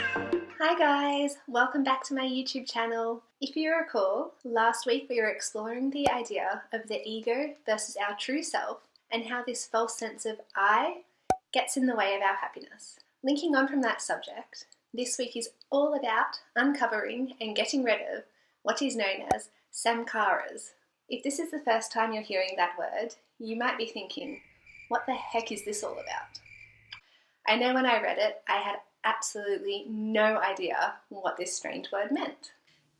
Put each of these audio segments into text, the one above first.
Hi guys, welcome back to my YouTube channel. If you recall, last week we were exploring the idea of the ego versus our true self and how this false sense of I gets in the way of our happiness. Linking on from that subject, this week is all about uncovering and getting rid of what is known as samskaras. If this is the first time you're hearing that word, you might be thinking, what the heck is this all about? I know when I read it, I had absolutely no idea what this strange word meant.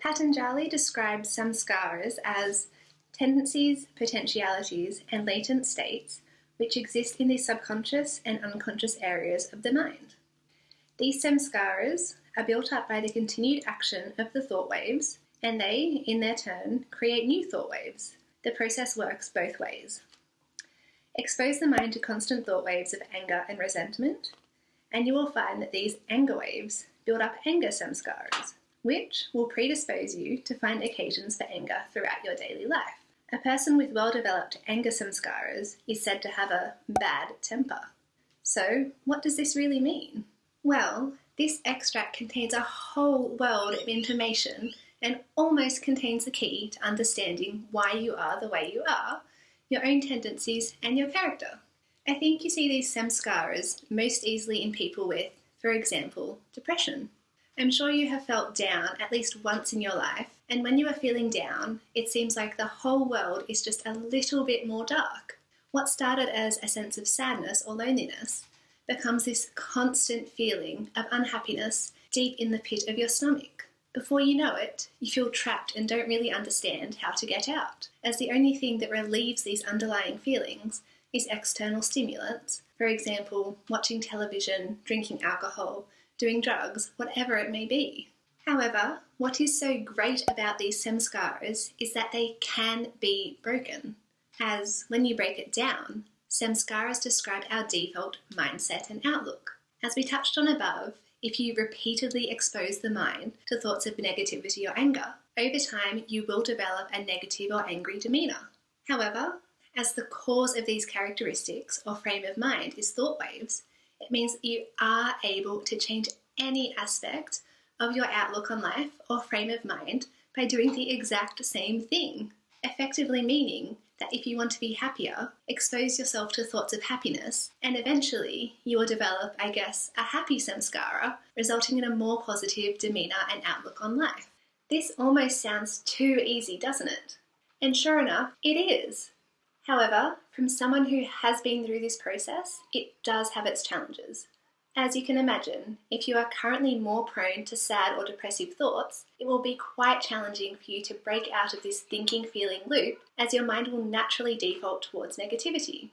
Patanjali describes samskaras as tendencies, potentialities, and latent states which exist in the subconscious and unconscious areas of the mind. These samskaras are built up by the continued action of the thought waves, and they, in their turn, create new thought waves. The process works both ways. Expose the mind to constant thought waves of anger and resentment, and you will find that these anger waves build up anger samskaras, which will predispose you to find occasions for anger throughout your daily life. A person with well-developed anger samskaras is said to have a bad temper. So, what does this really mean? Well, this extract contains a whole world of information and almost contains the key to understanding why you are the way you are, your own tendencies, and your character. I think you see these samskaras most easily in people with, for example, depression. I'm sure you have felt down at least once in your life, and when you are feeling down, it seems like the whole world is just a little bit more dark. What started as a sense of sadness or loneliness becomes this constant feeling of unhappiness deep in the pit of your stomach. Before you know it, you feel trapped and don't really understand how to get out, as the only thing that relieves these underlying feelings is external stimulants, for example, watching television, drinking alcohol, doing drugs, whatever it may be. However, what is so great about these samskaras is that they can be broken, as when you break it down, samskaras describe our default mindset and outlook. As we touched on above, if you repeatedly expose the mind to thoughts of negativity or anger, over time you will develop a negative or angry demeanour. However, as the cause of these characteristics or frame of mind is thought waves, it means that you are able to change any aspect of your outlook on life or frame of mind by doing the exact same thing, effectively meaning that if you want to be happier, expose yourself to thoughts of happiness, and eventually you will develop, a happy samskara, resulting in a more positive demeanour and outlook on life. This almost sounds too easy, doesn't it? And sure enough, it is. However, from someone who has been through this process, it does have its challenges. As you can imagine, if you are currently more prone to sad or depressive thoughts, it will be quite challenging for you to break out of this thinking-feeling loop, as your mind will naturally default towards negativity.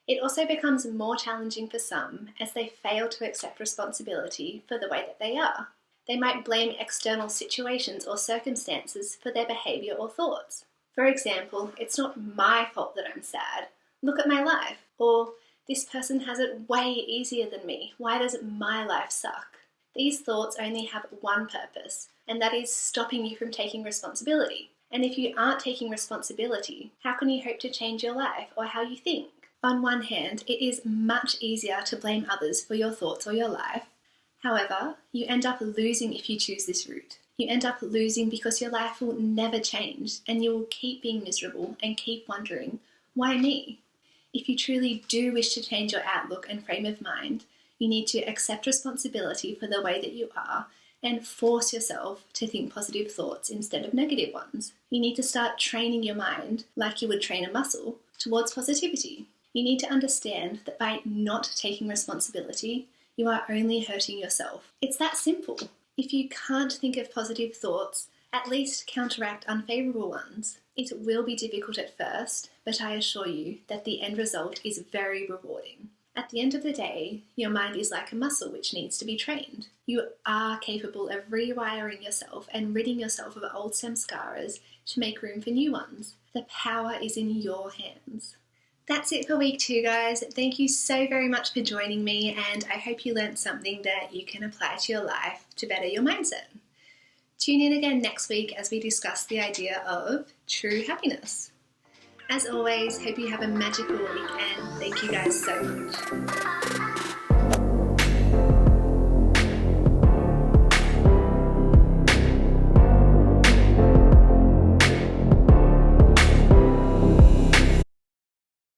It also becomes more challenging for some as they fail to accept responsibility for the way that they are. They might blame external situations or circumstances for their behaviour or thoughts. For example, it's not my fault that I'm sad. Look at my life. Or, this person has it way easier than me. Why does my life suck? These thoughts only have one purpose, and that is stopping you from taking responsibility. And if you aren't taking responsibility, how can you hope to change your life or how you think? On one hand, it is much easier to blame others for your thoughts or your life. However, you end up losing if you choose this route. You end up losing because your life will never change, and you will keep being miserable and keep wondering, why me? If you truly do wish to change your outlook and frame of mind, you need to accept responsibility for the way that you are and force yourself to think positive thoughts instead of negative ones. You need to start training your mind, like you would train a muscle, towards positivity. You need to understand that by not taking responsibility, you are only hurting yourself. It's that simple. If you can't think of positive thoughts, at least counteract unfavourable ones. It will be difficult at first, but I assure you that the end result is very rewarding. At the end of the day, your mind is like a muscle which needs to be trained. You are capable of rewiring yourself and ridding yourself of old samskaras to make room for new ones. The power is in your hands. That's it for week 2, guys. Thank you so very much for joining me, and I hope you learned something that you can apply to your life to better your mindset. Tune in again next week as we discuss the idea of true happiness. As always, hope you have a magical week, and thank you guys so much.